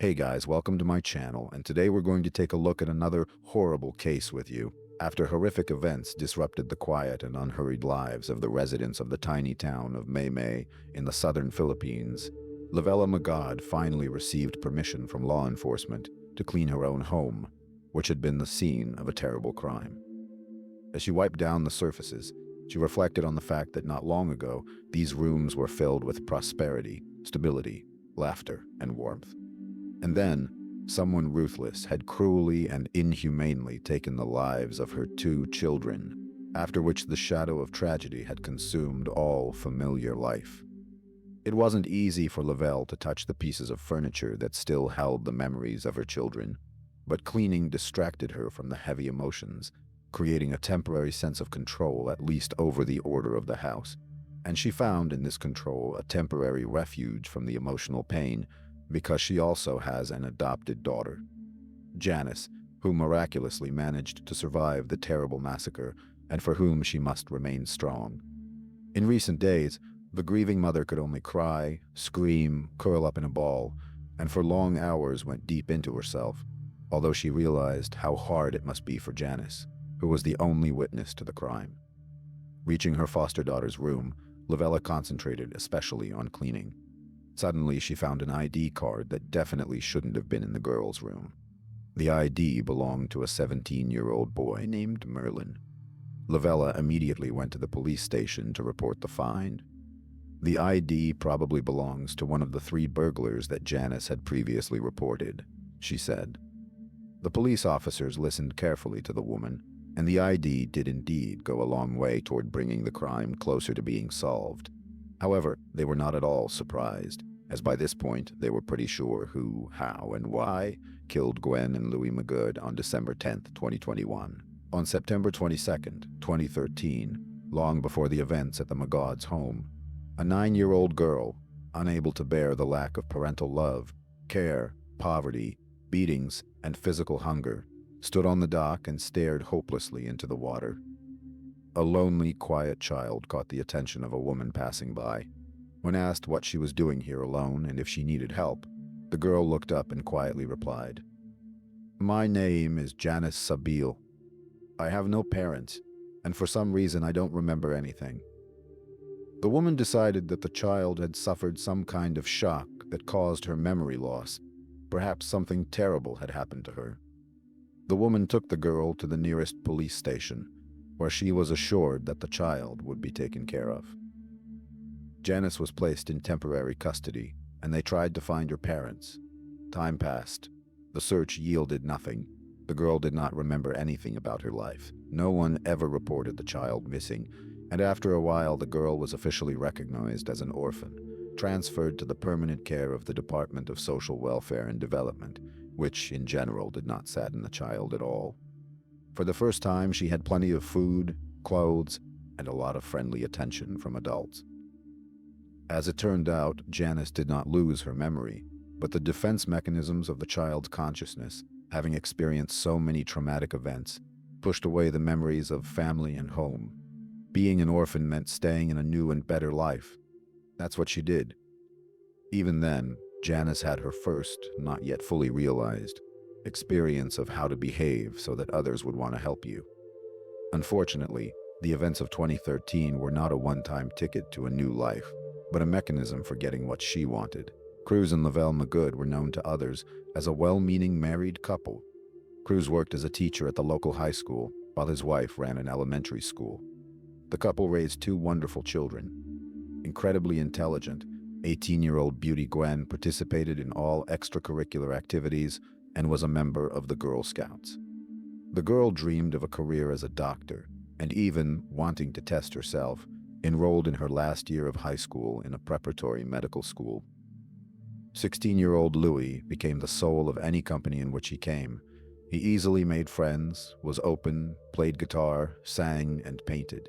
Hey guys, welcome to my channel, and today we're going to take a look at another horrible case with you. After horrific events disrupted the quiet and unhurried lives of the residents of the tiny town of Meimei in the southern Philippines, Lavella McGod finally received permission from law enforcement to clean her own home, which had been the scene of a terrible crime. As she wiped down the surfaces, she reflected on the fact that not long ago, these rooms were filled with prosperity, stability, laughter, and warmth. And then, someone ruthless had cruelly and inhumanely taken the lives of her two children, after which the shadow of tragedy had consumed all familiar life. It wasn't easy for Lavelle to touch the pieces of furniture that still held the memories of her children, but cleaning distracted her from the heavy emotions, creating a temporary sense of control at least over the order of the house. And she found in this control a temporary refuge from the emotional pain, because she also has an adopted daughter, Janice, who miraculously managed to survive the terrible massacre and for whom she must remain strong. In recent days, the grieving mother could only cry, scream, curl up in a ball, and for long hours went deep into herself, although she realized how hard it must be for Janice, who was the only witness to the crime. Reaching her foster daughter's room, Lavella concentrated especially on cleaning. Suddenly, she found an ID card that definitely shouldn't have been in the girl's room. The ID belonged to a 17-year-old boy named Merlin. Lavella immediately went to the police station to report the find. The ID probably belongs to one of the 3 burglars that Janice had previously reported, she said. The police officers listened carefully to the woman, and the ID did indeed go a long way toward bringing the crime closer to being solved. However, they were not at all surprised, as by this point they were pretty sure who, how, and why killed Gwen and Louis McGod on December 10, 2021. On September 22, 2013, long before the events at the McGod's home, a 9-year-old girl, unable to bear the lack of parental love, care, poverty, beatings, and physical hunger, stood on the dock and stared hopelessly into the water. A lonely, quiet child caught the attention of a woman passing by. When asked what she was doing here alone and if she needed help, the girl looked up and quietly replied, "My name is Janice Sabil. I have no parents, and for some reason I don't remember anything." The woman decided that the child had suffered some kind of shock that caused her memory loss. Perhaps something terrible had happened to her. The woman took the girl to the nearest police station, where she was assured that the child would be taken care of. Janice was placed in temporary custody, and they tried to find her parents. Time passed. The search yielded nothing. The girl did not remember anything about her life. No one ever reported the child missing, and after a while the girl was officially recognized as an orphan, transferred to the permanent care of the Department of Social Welfare and Development, which in general did not sadden the child at all. For the first time, she had plenty of food, clothes, and a lot of friendly attention from adults. As it turned out, Janice did not lose her memory, but the defense mechanisms of the child's consciousness, having experienced so many traumatic events, pushed away the memories of family and home. Being an orphan meant staying in a new and better life. That's what she did. Even then, Janice had her first, not yet fully realized, experience of how to behave so that others would want to help you. Unfortunately, the events of 2013 were not a one-time ticket to a new life, but a mechanism for getting what she wanted. Cruz and Lavelle McGod were known to others as a well-meaning married couple. Cruz worked as a teacher at the local high school, while his wife ran an elementary school. The couple raised 2 wonderful children. Incredibly intelligent, 18-year-old beauty Gwen participated in all extracurricular activities and was a member of the Girl Scouts. The girl dreamed of a career as a doctor, and even, wanting to test herself, enrolled in her last year of high school in a preparatory medical school. 16-year-old Louis became the soul of any company in which he came. He easily made friends, was open, played guitar, sang, and painted.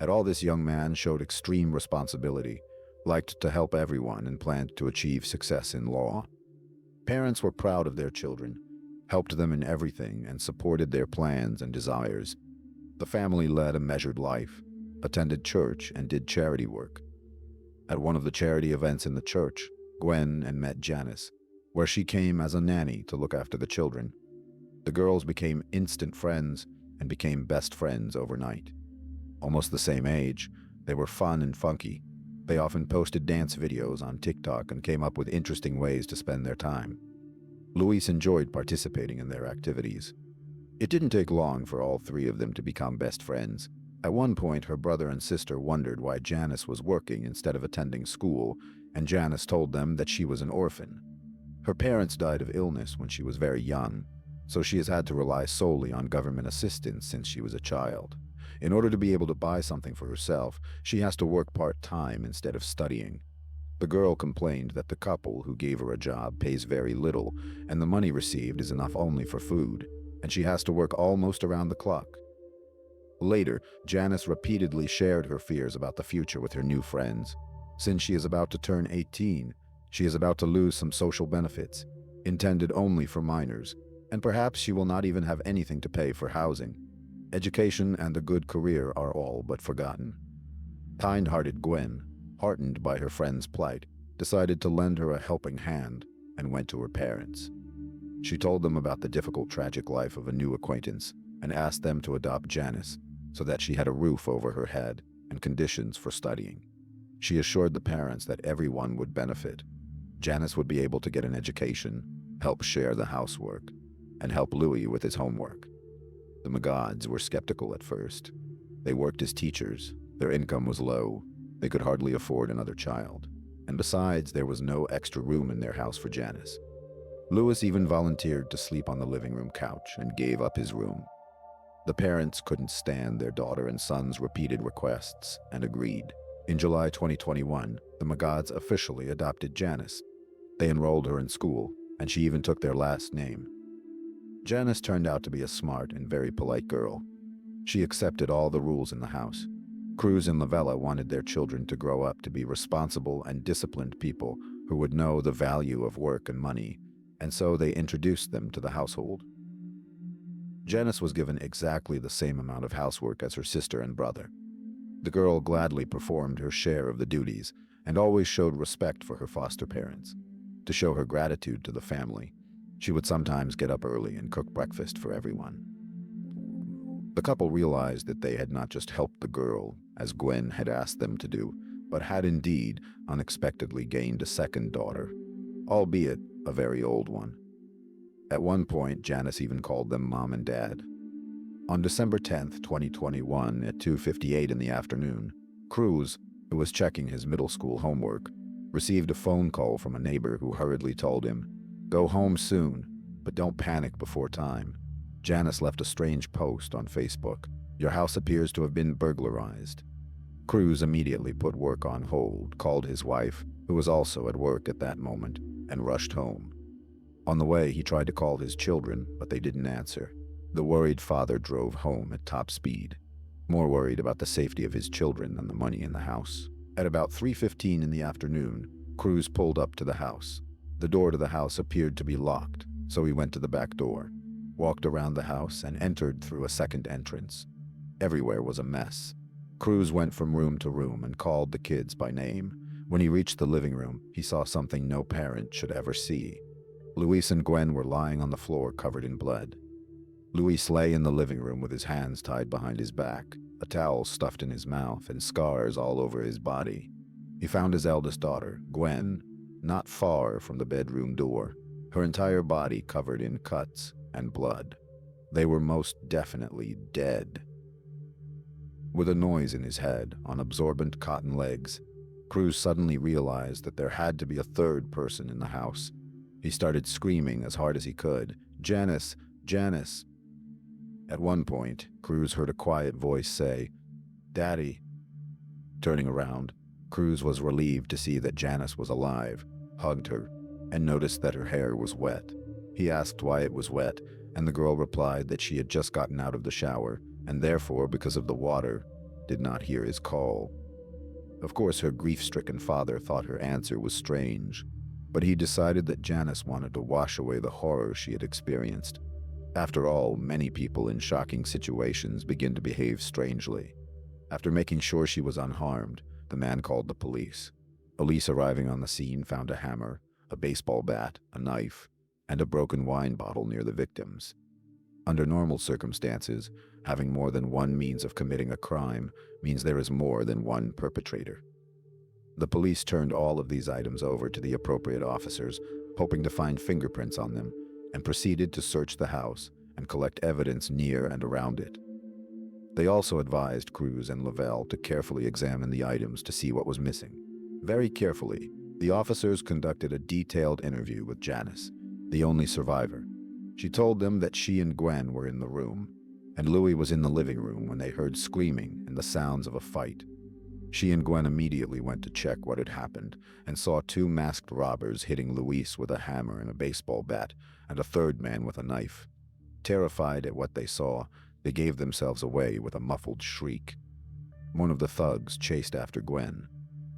At all, this young man showed extreme responsibility, liked to help everyone, and planned to achieve success in law. Parents were proud of their children, helped them in everything, and supported their plans and desires. The family led a measured life, attended church, and did charity work. At one of the charity events in the church, Gwen and met Janice. where she came as a nanny to look after the children. The girls became instant friends and became best friends overnight. Almost the same age, they were fun and funky. They often posted dance videos on TikTok and came up with interesting ways to spend their time. Luis enjoyed participating in their activities. It didn't take long for all three of them to become best friends. At one point, her brother and sister wondered why Janice was working instead of attending school, and Janice told them that she was an orphan. Her parents died of illness when she was very young, so she has had to rely solely on government assistance since she was a child. In order to be able to buy something for herself, she has to work part-time instead of studying. The girl complained that the couple who gave her a job pays very little, and the money received is enough only for food, and she has to work almost around the clock. Later, Janice repeatedly shared her fears about the future with her new friends. Since she is about to turn 18, she is about to lose some social benefits, intended only for minors, and perhaps she will not even have anything to pay for housing. Education and a good career are all but forgotten. Kind-hearted Gwen, heartened by her friend's plight, decided to lend her a helping hand and went to her parents. She told them about the difficult, tragic life of a new acquaintance and asked them to adopt Janice so that she had a roof over her head and conditions for studying. She assured the parents that everyone would benefit. Janice would be able to get an education, help share the housework, and help Louis with his homework. The McGods were skeptical at first. They worked as teachers, their income was low, they could hardly afford another child, and besides, there was no extra room in their house for Janice. Louis even volunteered to sleep on the living room couch and gave up his room. The parents couldn't stand their daughter and son's repeated requests and agreed. In July 2021, the McGods officially adopted Janice. They enrolled her in school, and she even took their last name. Janice turned out to be a smart and very polite girl. She accepted all the rules in the house. Cruz and Lavella wanted their children to grow up to be responsible and disciplined people who would know the value of work and money, and so they introduced them to the household. Janice was given exactly the same amount of housework as her sister and brother. The girl gladly performed her share of the duties and always showed respect for her foster parents. To show her gratitude to the family, she would sometimes get up early and cook breakfast for everyone. The couple realized that they had not just helped the girl, as Gwen had asked them to do, but had indeed unexpectedly gained a second daughter, albeit a very old one. At one point, Janice even called them Mom and Dad. On December 10th, 2021, at 2:58 in the afternoon, Cruz, who was checking his middle school homework, received a phone call from a neighbor who hurriedly told him, "Go home soon, but don't panic before time." Janice left a strange post on Facebook. "Your house appears to have been burglarized." Cruz immediately put work on hold, called his wife, who was also at work at that moment, and rushed home. On the way, he tried to call his children, but they didn't answer. The worried father drove home at top speed, more worried about the safety of his children than the money in the house. At about 3:15 in the afternoon, Cruz pulled up to the house. The door to the house appeared to be locked, so he went to the back door, walked around the house, and entered through a second entrance. Everywhere was a mess. Cruz went from room to room and called the kids by name. When he reached the living room, he saw something no parent should ever see. Luis and Gwen were lying on the floor covered in blood. Luis lay in the living room with his hands tied behind his back, a towel stuffed in his mouth, and scars all over his body. He found his eldest daughter, Gwen, not far from the bedroom door, her entire body covered in cuts and blood. They were most definitely dead. With a noise in his head, on absorbent cotton legs, Cruz suddenly realized that there had to be a third person in the house. He started screaming as hard as he could, "Janice! Janice!" At one point, Cruz heard a quiet voice say, "Daddy." Turning around, Cruz was relieved to see that Janice was alive, hugged her, and noticed that her hair was wet. He asked why it was wet, and the girl replied that she had just gotten out of the shower, and therefore, because of the water, did not hear his call. Of course, her grief-stricken father thought her answer was strange, but he decided that Janice wanted to wash away the horror she had experienced. After all, many people in shocking situations begin to behave strangely. After making sure she was unharmed, the man called the police. Police arriving on the scene found a hammer, a baseball bat, a knife, and a broken wine bottle near the victims. Under normal circumstances, having more than one means of committing a crime means there is more than one perpetrator. The police turned all of these items over to the appropriate officers, hoping to find fingerprints on them, and proceeded to search the house and collect evidence near and around it. They also advised Cruz and Lavelle to carefully examine the items to see what was missing. Very carefully, the officers conducted a detailed interview with Janice, the only survivor. She told them that she and Gwen were in the room, and Louis was in the living room when they heard screaming and the sounds of a fight. She and Gwen immediately went to check what had happened and saw two masked robbers hitting Luis with a hammer and a baseball bat, and a third man with a knife. Terrified at what they saw, they gave themselves away with a muffled shriek. One of the thugs chased after Gwen.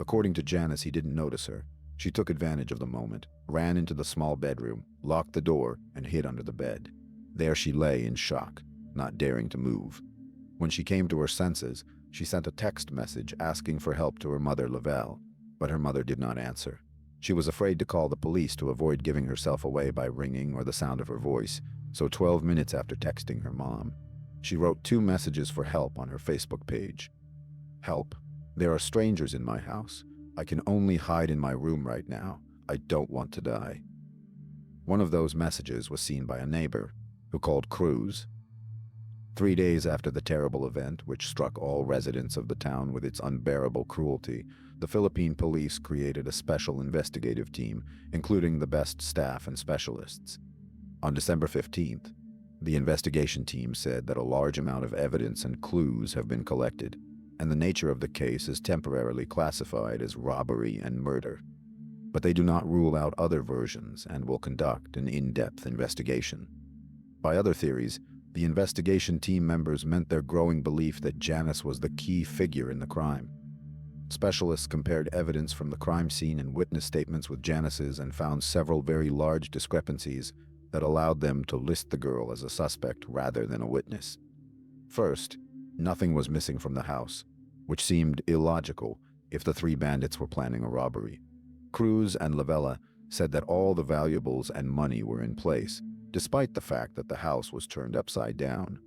According to Janice, he didn't notice her. She took advantage of the moment, ran into the small bedroom, locked the door, and hid under the bed. There she lay in shock, not daring to move. When she came to her senses, she sent a text message asking for help to her mother, Lavelle, but her mother did not answer. She was afraid to call the police to avoid giving herself away by ringing or the sound of her voice, so 12 minutes after texting her mom, she wrote 2 messages for help on her Facebook page. Help. There are strangers in my house. I can only hide in my room right now. I don't want to die. One of those messages was seen by a neighbor, who called Cruz. 3 days after the terrible event, which struck all residents of the town with its unbearable cruelty, the Philippine police created a special investigative team, including the best staff and specialists. On December 15th, the investigation team said that a large amount of evidence and clues have been collected, and the nature of the case is temporarily classified as robbery and murder. But they do not rule out other versions and will conduct an in-depth investigation. By other theories, the investigation team members meant their growing belief that Janice was the key figure in the crime. Specialists compared evidence from the crime scene and witness statements with Janice's and found several very large discrepancies that allowed them to list the girl as a suspect rather than a witness. First, nothing was missing from the house, which seemed illogical if the 3 bandits were planning a robbery. Cruz and Lavella said that all the valuables and money were in place, despite the fact that the house was turned upside down.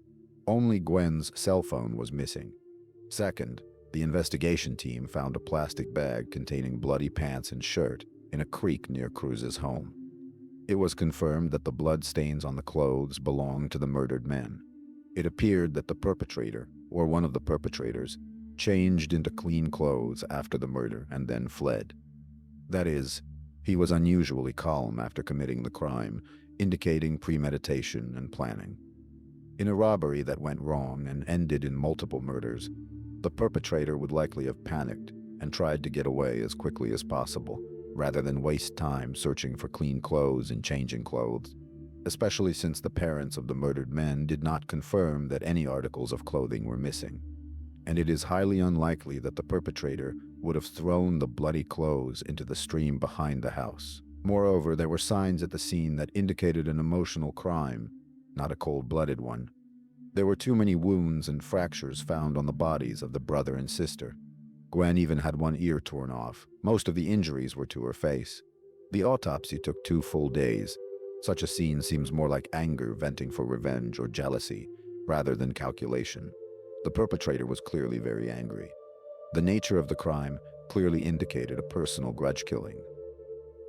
Only Gwen's cell phone was missing. Second, the investigation team found a plastic bag containing bloody pants and shirt in a creek near Cruz's home. It was confirmed that the blood stains on the clothes belonged to the murdered men. It appeared that the perpetrator, or one of the perpetrators, changed into clean clothes after the murder and then fled. That is, he was unusually calm after committing the crime, indicating premeditation and planning. In a robbery that went wrong and ended in multiple murders, the perpetrator would likely have panicked and tried to get away as quickly as possible, rather than waste time searching for clean clothes and changing clothes, especially since the parents of the murdered men did not confirm that any articles of clothing were missing. And it is highly unlikely that the perpetrator would have thrown the bloody clothes into the stream behind the house. Moreover, there were signs at the scene that indicated an emotional crime, not a cold-blooded one. There were too many wounds and fractures found on the bodies of the brother and sister. Gwen even had one ear torn off. Most of the injuries were to her face. The autopsy took 2 full days. Such a scene seems more like anger venting for revenge or jealousy, rather than calculation. The perpetrator was clearly very angry. The nature of the crime clearly indicated a personal grudge killing.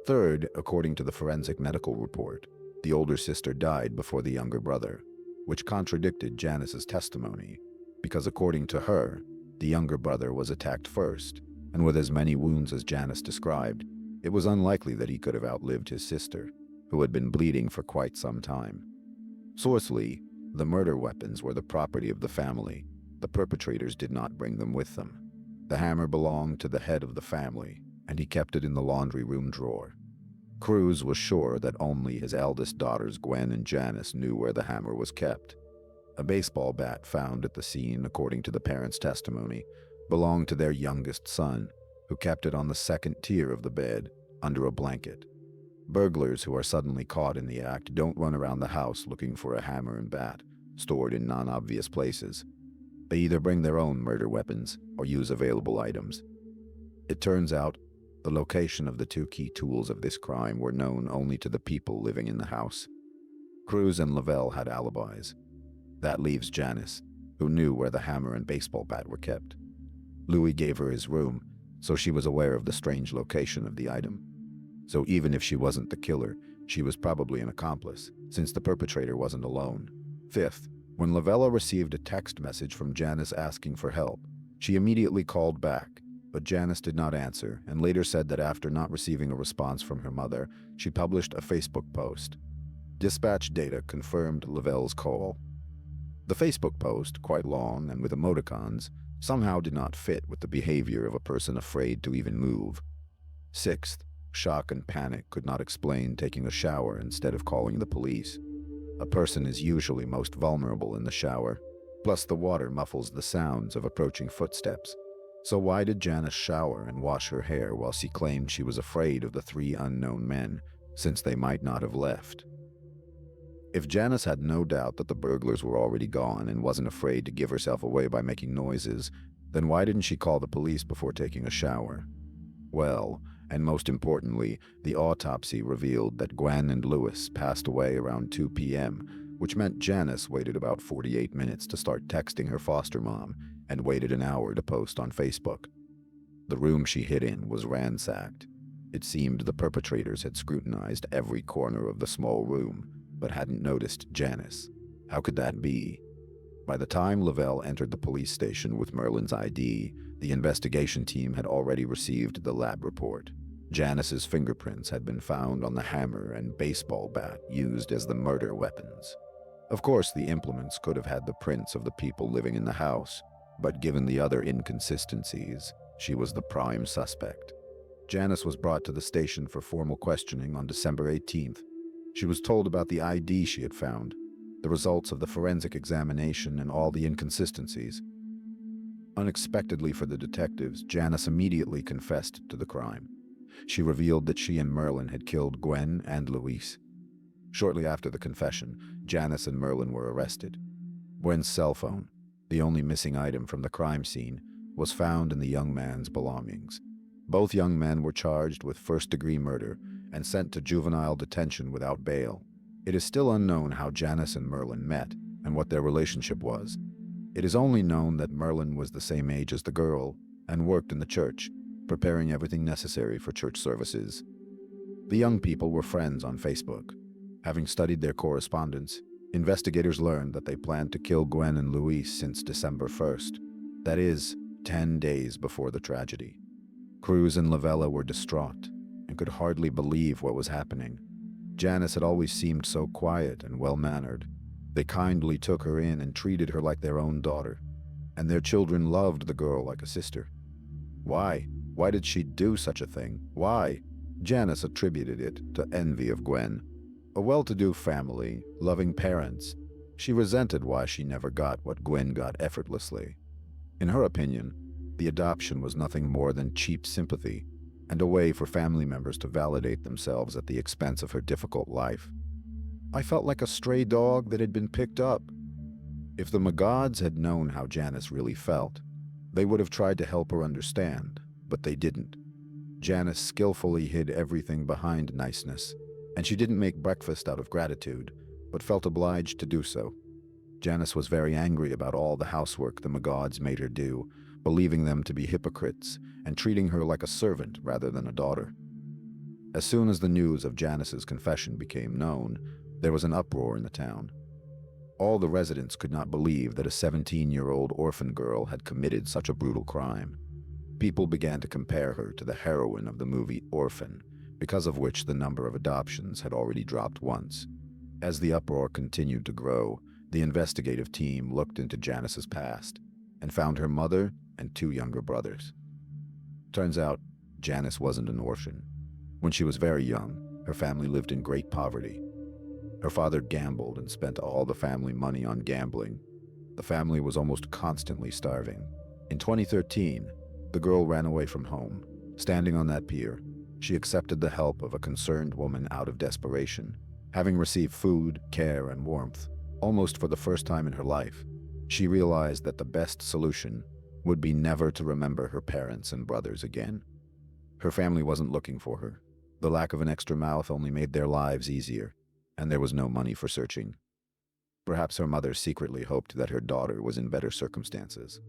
Third, according to the forensic medical report, the older sister died before the younger brother, which contradicted Janice's testimony, because according to her, the younger brother was attacked first, and with as many wounds as Janice described, it was unlikely that he could have outlived his sister, who had been bleeding for quite some time. Sourcely, the murder weapons were the property of the family. The perpetrators did not bring them with them. The hammer belonged to the head of the family, and he kept it in the laundry room drawer. Cruz was sure that only his eldest daughters, Gwen and Janice, knew where the hammer was kept. A baseball bat found at the scene, according to the parents' testimony, belonged to their youngest son, who kept it on the second tier of the bed, under a blanket. Burglars who are suddenly caught in the act don't run around the house looking for a hammer and bat, stored in non-obvious places. They either bring their own murder weapons or use available items. It turns out, The location of the two key tools of this crime were known only to the people living in the house. Cruz and Lavelle had alibis. That leaves Janice, who knew where the hammer and baseball bat were kept. Louis gave her his room, so she was aware of the strange location of the item. So even if she wasn't the killer, she was probably an accomplice, since the perpetrator wasn't alone. Fifth, when Lavella received a text message from Janice asking for help, she immediately called back, but Janice did not answer and later said that after not receiving a response from her mother, she published a Facebook post. Dispatch data confirmed Lavelle's call. The Facebook post, quite long and with emoticons, somehow did not fit with the behavior of a person afraid to even move. Sixth, shock and panic could not explain taking a shower instead of calling the police. A person is usually most vulnerable in the shower, plus the water muffles the sounds of approaching footsteps. So why did Janice shower and wash her hair while she claimed she was afraid of the three unknown men, since they might not have left? If Janice had no doubt that the burglars were already gone and wasn't afraid to give herself away by making noises, then why didn't she call the police before taking a shower? Well, and most importantly, the autopsy revealed that Gwen and Louis passed away around 2 p.m., which meant Janice waited about 48 minutes to start texting her foster mom and waited an hour to post on Facebook. The room she hid in was ransacked. It seemed the perpetrators had scrutinized every corner of the small room, but hadn't noticed Janice. How could that be? By the time Lavelle entered the police station with Merlin's ID, the investigation team had already received the lab report. Janice's fingerprints had been found on the hammer and baseball bat used as the murder weapons. Of course, the implements could have had the prints of the people living in the house, but given the other inconsistencies, she was the prime suspect. Janice was brought to the station for formal questioning on December 18th. She was told about the ID she had found, the results of the forensic examination, and all the inconsistencies. Unexpectedly for the detectives, Janice immediately confessed to the crime. She revealed that she and Merlin had killed Gwen and Louise. Shortly after the confession, Janice and Merlin were arrested. Gwen's cell phone, the only missing item from the crime scene, was found in the young man's belongings. Both young men were charged with first-degree murder and sent to juvenile detention without bail. It is still unknown how Janice and Merlin met and what their relationship was. It is only known that Merlin was the same age as the girl and worked in the church, preparing everything necessary for church services. The young people were friends on Facebook. Having studied their correspondence, investigators learned that they planned to kill Gwen and Louise since December 1st. That is, 10 days before the tragedy. Cruz and Lavella were distraught and could hardly believe what was happening. Janice had always seemed so quiet and well-mannered. They kindly took her in and treated her like their own daughter, and their children loved the girl like a sister. Why? Why did she do such a thing? Why? Janice attributed it to envy of Gwen. A well-to-do family, loving parents. She resented why she never got what Gwen got effortlessly. In her opinion, the adoption was nothing more than cheap sympathy and a way for family members to validate themselves at the expense of her difficult life. I felt like a stray dog that had been picked up. If the McGods had known how Janice really felt, they would have tried to help her understand, but they didn't. Janice skillfully hid everything behind niceness, and she didn't make breakfast out of gratitude, but felt obliged to do so. Janice was very angry about all the housework the McGods made her do, believing them to be hypocrites and treating her like a servant rather than a daughter. As soon as the news of Janice's confession became known, there was an uproar in the town. All the residents could not believe that a 17-year-old orphan girl had committed such a brutal crime. People began to compare her to the heroine of the movie Orphan, because of which the number of adoptions had already dropped once. As the uproar continued to grow, the investigative team looked into Janice's past and found her mother and 2 younger brothers. Turns out, Janice wasn't an orphan. When she was very young, her family lived in great poverty. Her father gambled and spent all the family money on gambling. The family was almost constantly starving. In 2013, the girl ran away from home. Standing on that pier, she accepted the help of a concerned woman out of desperation. Having received food, care, and warmth, almost for the first time in her life, she realized that the best solution would be never to remember her parents and brothers again. Her family wasn't looking for her. The lack of an extra mouth only made their lives easier, and there was no money for searching. Perhaps her mother secretly hoped that her daughter was in better circumstances.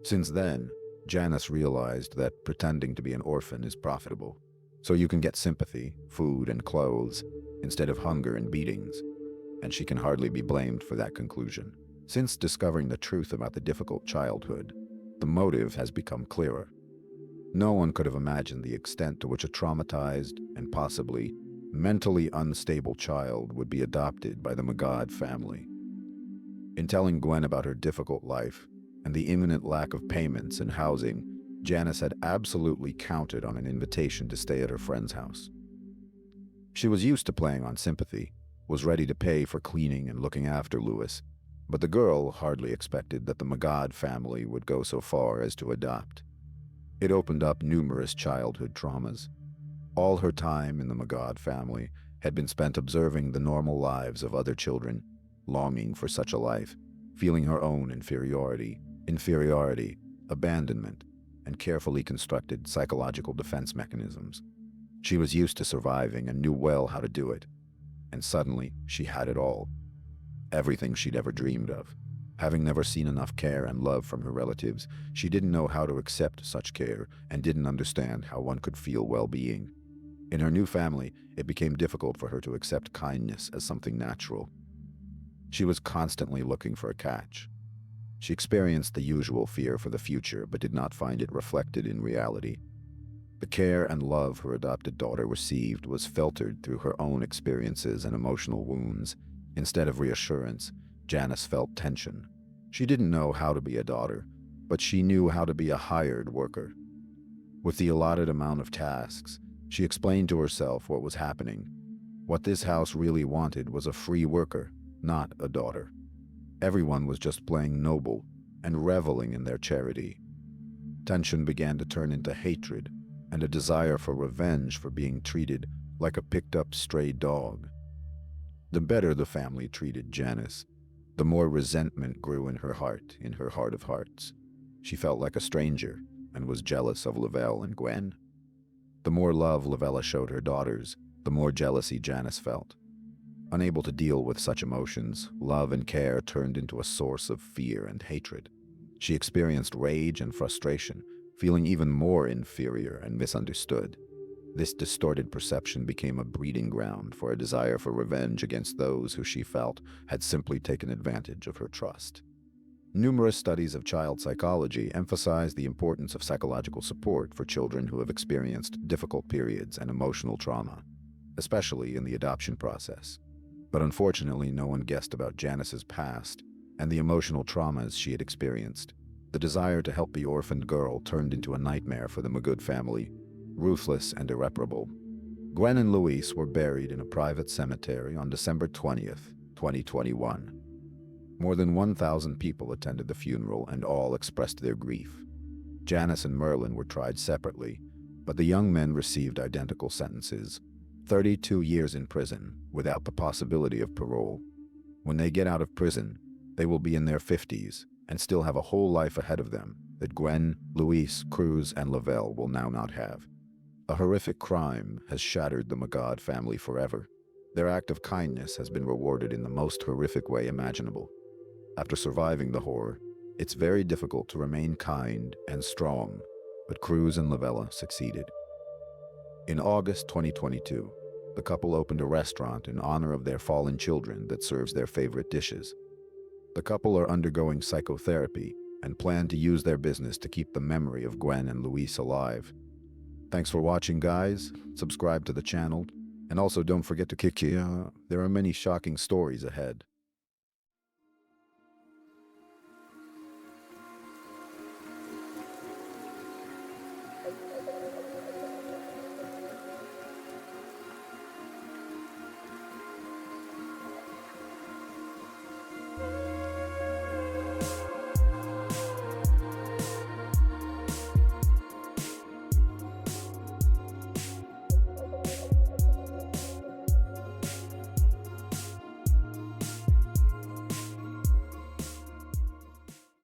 Since then, Janice realized that pretending to be an orphan is profitable. So you can get sympathy, food, and clothes, instead of hunger and beatings, and she can hardly be blamed for that conclusion. Since discovering the truth about the difficult childhood, the motive has become clearer. No one could have imagined the extent to which a traumatized and possibly mentally unstable child would be adopted by the McGod family. In telling Gwen about her difficult life and the imminent lack of payments and housing, Janice had absolutely counted on an invitation to stay at her friend's house. She was used to playing on sympathy, was ready to pay for cleaning and looking after Louis, but the girl hardly expected that the McGod family would go so far as to adopt. It opened up numerous childhood traumas. All her time in the McGod family had been spent observing the normal lives of other children, longing for such a life, feeling her own inferiority, abandonment, and carefully constructed psychological defense mechanisms. She was used to surviving and knew well how to do it. And suddenly, she had it all. Everything she'd ever dreamed of. Having never seen enough care and love from her relatives, she didn't know how to accept such care and didn't understand how one could feel well-being. In her new family, it became difficult for her to accept kindness as something natural. She was constantly looking for a catch. She experienced the usual fear for the future, but did not find it reflected in reality. The care and love her adopted daughter received was filtered through her own experiences and emotional wounds. Instead of reassurance, Janice felt tension. She didn't know how to be a daughter, but she knew how to be a hired worker. With the allotted amount of tasks, she explained to herself what was happening. What this house really wanted was a free worker, not a daughter. Everyone was just playing noble and reveling in their charity. Tension began to turn into hatred and a desire for revenge for being treated like a picked-up stray dog. The better the family treated Janice, the more resentment grew in her heart of hearts. She felt like a stranger and was jealous of Lavelle and Gwen. The more love Lavella showed her daughters, the more jealousy Janice felt. Unable to deal with such emotions, love and care turned into a source of fear and hatred. She experienced rage and frustration, feeling even more inferior and misunderstood. This distorted perception became a breeding ground for a desire for revenge against those who she felt had simply taken advantage of her trust. Numerous studies of child psychology emphasize the importance of psychological support for children who have experienced difficult periods and emotional trauma, especially in the adoption process. But unfortunately, no one guessed about Janice's past and the emotional traumas she had experienced. The desire to help the orphaned girl turned into a nightmare for the McGod family, ruthless and irreparable. Gwen and Louise were buried in a private cemetery on December 20th, 2021. More than 1,000 people attended the funeral and all expressed their grief. Janice and Merlin were tried separately, but the young men received identical sentences, 32 years in prison without the possibility of parole. When they get out of prison, they will be in their 50s and still have a whole life ahead of them that Gwen, Louise, Cruz, and Lavelle will now not have. A horrific crime has shattered the McGod family forever. Their act of kindness has been rewarded in the most horrific way imaginable. After surviving the horror, it's very difficult to remain kind and strong, but Cruz and Lavella succeeded. In August 2022, the couple opened a restaurant in honor of their fallen children that serves their favorite dishes. The couple are undergoing psychotherapy and plan to use their business to keep the memory of Gwen and Louise alive. Thanks for watching, guys. Subscribe to the channel, and also don't forget to there are many shocking stories ahead.